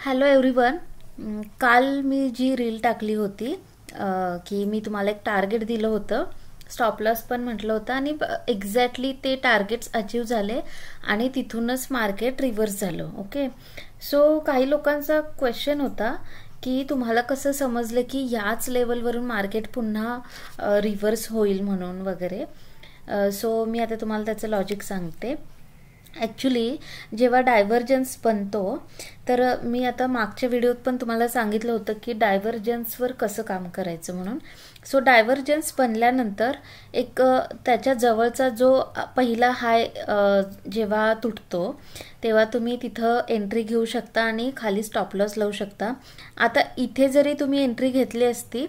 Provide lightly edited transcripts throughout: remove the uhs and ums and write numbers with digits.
Hello everyone. काल मी जी reel टाकली होती की मी तुम्हाला एक टार्गेट दिलं होतं, स्टॉप लॉस पण म्हटलं होतं आणि एक्झॅक्टली ते टार्गेट्स अचीव झाले आणि तिथूनच मार्केट रिव्हर्स झालं. ओके, सो काही लोकांचा क्वेश्चन होता की तुम्हाला कसं समजलं की याच लेवलवरून मार्केट पुन्हा रिव्हर्स होईल म्हणून वगैरे. सो मी आता तुम्हाला त्याचं लॉजिक सांगते. ॲक्च्युली जेव्हा डायव्हर्जन्स बनतो, तर मी आता मागच्या व्हिडिओत पण तुम्हाला सांगितलं होतं की डायव्हर्जन्सवर कसं काम करायचं म्हणून. सो डायव्हर्जन्स बनल्यानंतर एक त्याच्या जवळचा जो पहिला हाय जेव्हा तुटतो तेव्हा तुम्ही तिथं एंट्री घेऊ शकता आणि खाली स्टॉप लॉस लावू शकता. आता इथे जरी तुम्ही एंट्री घेतली असती,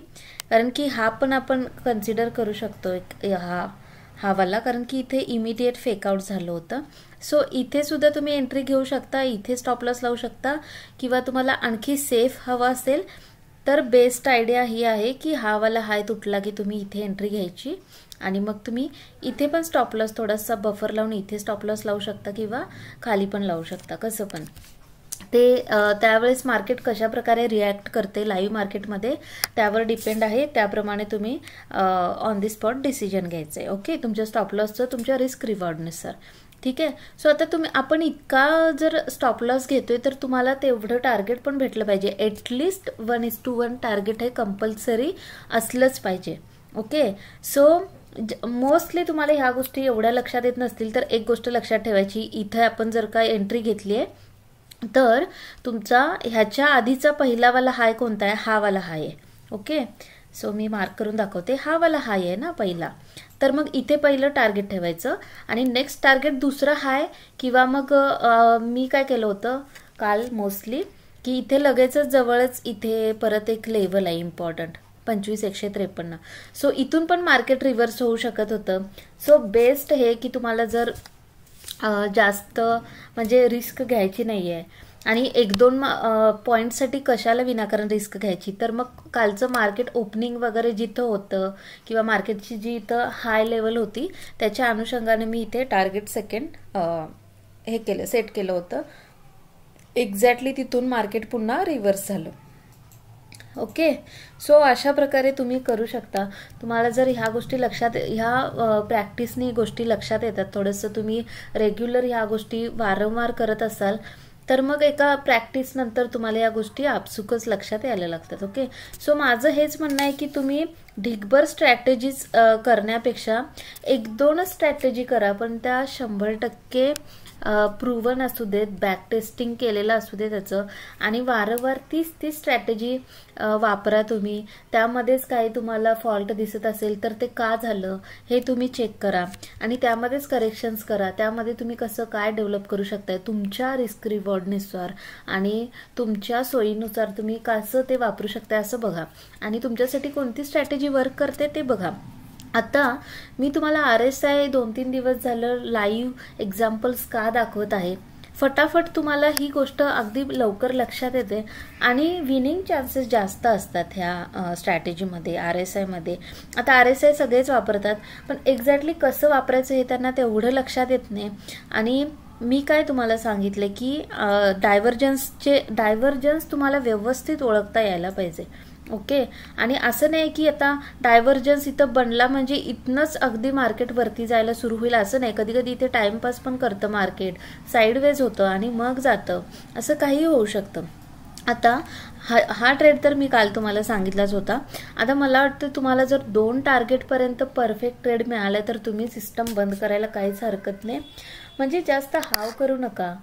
कारण की हा पण आपण कन्सिडर करू शकतो एक हा वाला, कारण की इथे इमिडिएट फेकआउट झालं होतं. सो इथे सुद्धा तुम्ही एंट्री घेऊ शकता, इथे स्टॉप लॉस लावू शकता, किंवा तुम्हाला आणखी सेफ हवा असेल तर बेस्ट आयडिया ही आहे की हा वाला हाय तुटला की तुम्ही इथे एंट्री घ्यायची आणि मग तुम्ही इथे पण स्टॉप लॉस थोडासा बफर लावून इथे स्टॉप लॉस लावू शकता किंवा खाली पण लावू शकता. कसं पण ते त्यावेळेस मार्केट कशा प्रकारे रिॲक्ट करते लाईव्ह मार्केटमध्ये त्यावर डिपेंड आहे. त्याप्रमाणे तुम्ही ऑन दी स्पॉट डिसिजन घ्यायचं आहे. ओके, तुमच्या स्टॉप लॉसचं तुमच्या रिस्क रिवॉर्डनुसार. ठीक आहे. सो आता आपण इतका जर स्टॉप लॉस घेतोय तर तुम्हाला तेवढं टार्गेट पण भेटलं पाहिजे. ॲटलिस्ट 1:1 टार्गेट हे कंपल्सरी असलंच पाहिजे. ओके, सो मोस्टली तुम्हाला ह्या गोष्टी एवढ्या लक्षात येत नसतील तर एक गोष्ट लक्षात ठेवायची, इथे आपण जर का एंट्री घेतली आहे तर तुमचा ह्याच्या आधीचा पहिला वाला हाय कोणता आहे? हा वाला हाय आहे. ओके, सो मी मार्क करून दाखवते. हा वाला हाय आहे ना पहिला, तर मग इथे पहिलं टार्गेट ठेवायचं आणि नेक्स्ट टार्गेट दुसरा हाय. किंवा मग मी काय केलं होतं काल मोस्टली की इथे लगेचच जवळच इथे परत एक लेवल आहे इम्पॉर्टंट 25,153. सो इथून पण मार्केट रिव्हर्स होऊ शकत होतं. सो बेस्ट हे की तुम्हाला जर जास्त म्हणजे रिस्क घ्यायची नाही आहे आणि 1-2 पॉईंटसाठी कशाला विनाकारण रिस्क घ्यायची, तर मग कालचं मार्केट ओपनिंग वगैरे जिथं होतं किंवा मार्केटची जी इथं हाय लेवल होती त्याच्या अनुषंगाने मी इथे टार्गेट सेकंड सेट केलं होतं. एक्झॅक्टली तिथून मार्केट पुन्हा रिव्हर्स झालं. ओके, सो अशा प्रकारे तुम्ही करू शकता. तुम्हाला जर ह्या गोष्टी ह्या प्रॅक्टिसनी गोष्टी लक्षात येतात, थोडंसं तुम्ही रेग्युलर ह्या गोष्टी वारंवार करत असाल तर मग एका प्रॅक्टिस नंतर तुम्हाला या गोष्टी आपसुकच लक्षात यायला लागतात. ओके, सो माझं हेच म्हणणं आहे की तुम्ही ढिगभर स्ट्रॅटेजीज करण्यापेक्षा 1-2 स्ट्रॅटेजी करा, पण त्या 100% प्रूव्हन असू देत, बॅक टेस्टिंग केलेलं असू दे त्याचं, आणि वारंवार तीच स्ट्रॅटेजी वापरा तुम्ही. त्यामध्येच काही तुम्हाला फॉल्ट दिसत असेल तर ते का झालं हे तुम्ही चेक करा आणि त्यामध्येच करेक्शन्स करा. त्यामध्ये तुम्ही कसं काय डेव्हलप करू शकताय तुमच्या रिस्क रिवॉर्डनुसार आणि तुमच्या सोयीनुसार तुम्ही कसं ते वापरू शकताय असं बघा आणि तुमच्यासाठी कोणती स्ट्रॅटेजी वर्क करते ते बघा. आता मी तुम्हाला RSI 2-3 दिवस झालं लाईव्ह एक्झाम्पल्स का दाखवत आहे. फटाफट तुम्हाला ही गोष्ट अगदी लवकर लक्षात येते आणि विनिंग चान्सेस जास्त असतात ह्या स्ट्रॅटेजीमध्ये, RSI मध्ये. आता RSI सगळेच वापरतात, पण एक्झॅक्टली कसं वापरायचं हे त्यांना तेवढं लक्षात येत नाही. आणि मी काय तुम्हाला सांगितले की डायव्हर्जन्स तुम्हाला व्यवस्थित ओळखता यायला पाहिजे. ओके, आणि असं नाही की आता डायव्हर्जन्स इथं बनला म्हणजे इथनच अगदी मार्केट वरती जायला सुरू होईल असं नाही. कधी कधी इथे टाइमपास पण करतं मार्केट, साईडवेज होतं आणि मग जातं, असं काही होऊ शकतं. आता हा ट्रेड तर मी काल तुम्हाला सांगितलाच होता. आता मला वाटतं तुम्हाला जर 2 टार्गेटपर्यंत परफेक्ट ट्रेड मिळाला तर तुम्ही सिस्टम बंद करायला काहीच हरकत नाही. म्हणजे जास्त हाव करू नका,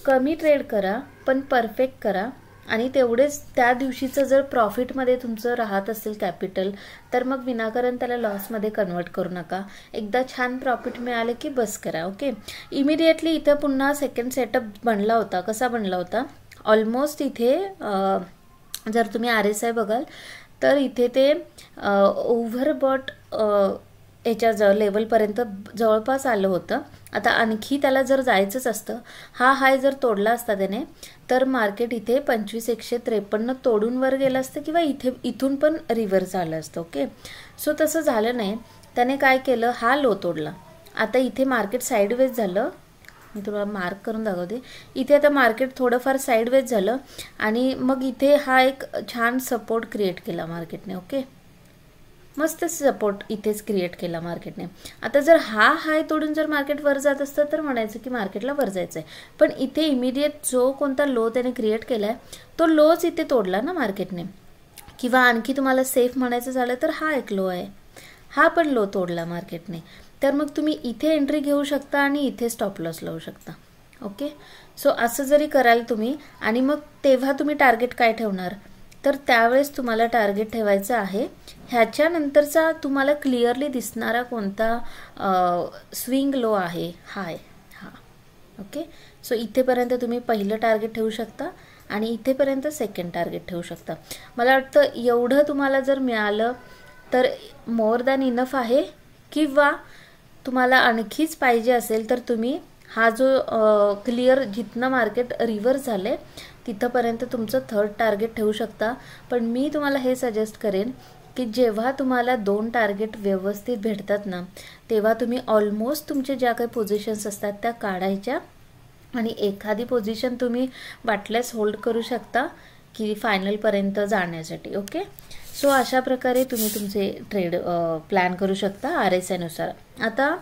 कमी ट्रेड करा पण परफेक्ट करा. आणि तेवढेच त्या दिवशीचं जर प्रॉफिटमध्ये तुमचं राहत असेल कॅपिटल तर मग विनाकारण त्याला लॉसमध्ये कन्वर्ट करू नका. एकदा छान प्रॉफिट मिळाले की बस करा. ओके, इमिडिएटली इथं पुन्हा सेकंड सेटअप बनला होता. कसा बनला होता? ऑलमोस्ट इथे जर तुम्ही RSI बघाल तर इथे ते ओव्हरबॉट ह्याच्या लेवलपर्यंत जवळपास आलं होतं. आता आणखी त्याला जर जायचंच असतं, हा हाय जर तोडला असता त्याने तर मार्केट इथे 25,153 तोडून वर गेलं असतं किंवा इथून पण रिव्हर्स झालं असतं. ओके, सो तसं झालं नाही. त्याने काय केलं, हा लो तोडला. आता इथे मार्केट साईडवेज झालं मी तुला मार्क करून दाखवते. इथे आता मार्केट थोडंफार साईडवेज झालं आणि मग इथे हा एक छान सपोर्ट क्रिएट केला मार्केटने. ओके, मस्त सपोर्ट इथेच क्रिएट केला मार्केटने. आता जर हा हाय तोडून जर मार्केट वर जात असतं तर म्हणायचं की मार्केटला वर जायचं आहे. पण इथे इमिडिएट जो कोणता लो त्याने क्रिएट केला आहे तो लोच इथे तोडला ना मार्केटने. किंवा आणखी तुम्हाला सेफ म्हणायचं झालं तर हा एक लो आहे, हा पण लो तोडला मार्केटने. तर मग तुम्ही इथे एंट्री घेऊ शकता आणि इथे स्टॉप लॉस लावू शकता. ओके, सो असं जरी कराल तुम्ही आणि मग तेव्हा तुम्ही टार्गेट काय ठेवणार, तर त्यावेळेस तुम्हाला टार्गेट ठेवायचं आहे ह्याच्यानंतरचा तुम्हाला क्लिअरली दिसणारा कोणता स्विंग लो आहे हाय हा. ओके, सो इथेपर्यंत तुम्ही पहिलं टार्गेट ठेवू शकता आणि इथेपर्यंत सेकंड टार्गेट ठेवू शकता. मला वाटतं एवढं तुम्हाला जर मिळालं तर मोर दॅन इनफ आहे. किंवा तुम्हाला आणखीच पाहिजे असेल तर तुम्ही हा जो क्लिअर जिथनं मार्केट रिव्हर्स झाले तिथंपर्यंत तुमचं थर्ड टार्गेट ठेवू शकता. पण मी तुम्हाला हे सजेस्ट करेन की जेव्हा तुम्हाला 2 टार्गेट व्यवस्थित भेटतात ना तेव्हा तुम्ही ऑलमोस्ट तुमचे ज्या काही पोझिशन्स असतात त्या काढायच्या आणि एखादी पोझिशन तुम्ही वाटल्यास होल्ड करू शकता की फायनलपर्यंत जाण्यासाठी. ओके, सो अशा प्रकारे तुम्ही तुमचे ट्रेड प्लॅन करू शकता RSI नुसार. आता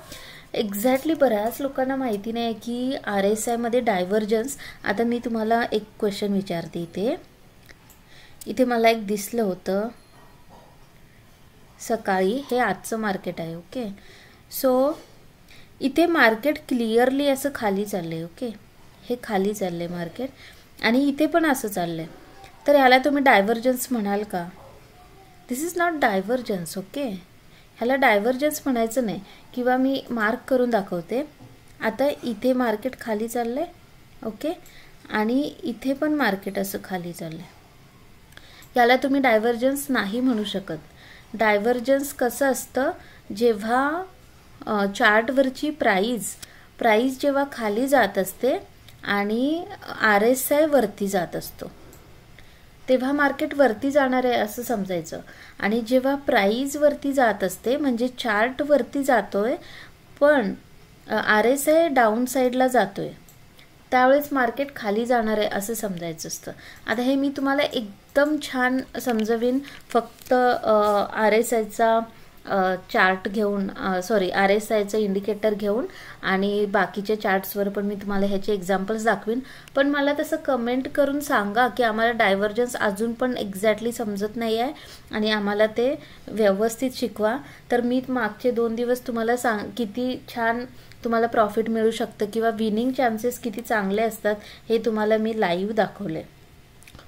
एक्झॅक्टली बऱ्याच लोकांना माहिती नाही की RSI मध्ये डायव्हर्जन्स. आता मी तुम्हाला एक क्वेश्चन विचारते. इथे मला एक दिसलं होतं सकाळी, हे आजचं मार्केट आहे. ओके, सो इथे मार्केट क्लिअरली असं खाली चाललंय. ओके, हे खाली चाललंय मार्केट आणि इथे पण असं चाललंय. तर ह्याला तुम्ही डायव्हर्जन्स म्हणाल का? दिस इज नॉट डायव्हर्जन्स. ओके, ह्याला डायव्हर्जन्स म्हणायचं नाही. किंवा मी मार्क करून दाखवते. आता इथे मार्केट खाली चाललंय. ओके, आणि इथे पण मार्केट असं खाली चाललंय. याला तुम्ही डायव्हर्जन्स नाही म्हणू शकत. डायव्हर्जन्स कसं असतं, जेव्हा चार्टवरची प्राईस जेव्हा खाली जात असते आणि RSI वरती जात असतो तेव्हा मार्केट वरती जाणार आहे असं समजायचं. आणि जेव्हा प्राईस वरती जात असते म्हणजे चार्ट वरती जातोय पण RSI डाऊन साईडला जातोय त्यावेळेस मार्केट खाली जाणार आहे असं समजायचं असतं. आता हे मी तुम्हाला एकदम छान समजवीन फक्त RSIचा चार्ट घेऊन, RSIचं इंडिकेटर घेऊन आणि बाकीच्या चार्ट्सवर पण मी तुम्हाला ह्याचे एक्झाम्पल्स दाखवीन. पण मला तसं कमेंट करून सांगा की आम्हाला डायव्हर्जन्स अजून पण एक्झॅक्टली समजत नाही आहे आणि आम्हाला ते व्यवस्थित शिकवा. तर मी मागचे 2 दिवस तुम्हाला किती छान तुम्हाला प्रॉफिट मिळू शकतं किंवा विनिंग चान्सेस किती चांगले असतात हे तुम्हाला मी लाईव्ह दाखवले.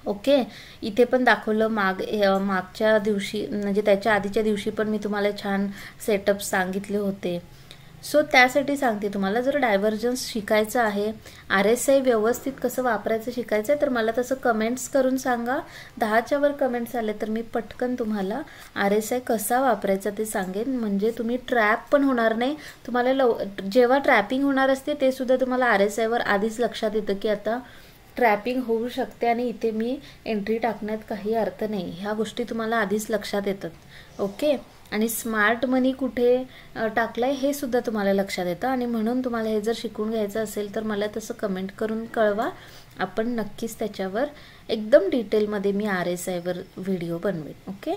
ओके, इथे पण दाखवलं मागच्या दिवशी म्हणजे त्याच्या आधीच्या दिवशी पण मी तुम्हाला छान सेटअप सांगितले होते. सो त्यासाठी सांगते तुम्हाला जर डायव्हर्जन्स शिकायचं आहे, RSI व्यवस्थित कसं वापरायचं शिकायचं आहे तर मला तसं कमेंट्स करून सांगा. 10च्या वर कमेंट्स आले तर मी पटकन तुम्हाला RSI कसा वापरायचा ते सांगेन. म्हणजे तुम्ही ट्रॅप पण होणार नाही. तुम्हाला जेव्हा ट्रॅपिंग होणार असते ते सुद्धा तुम्हाला RSI वर आधीच लक्षात येतं की आता ट्रॅपिंग होऊ शकते आणि इथे मी एंट्री टाकण्यात काही अर्थ नाही. ह्या गोष्टी तुम्हाला आधीच लक्षात येतात. ओके, आणि स्मार्ट मनी कुठे टाकलाय हे सुद्धा तुम्हाला लक्षात येतं. आणि म्हणून तुम्हाला हे जर शिकून घ्यायचं असेल तर मला तसं कमेंट करून कळवा. आपण नक्कीच त्याच्यावर एकदम डिटेलमध्ये मी RSI वर व्हिडिओ बनवेन. ओके,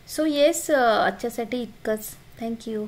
सो येस, आजच्यासाठी इतकंच. थँक्यू.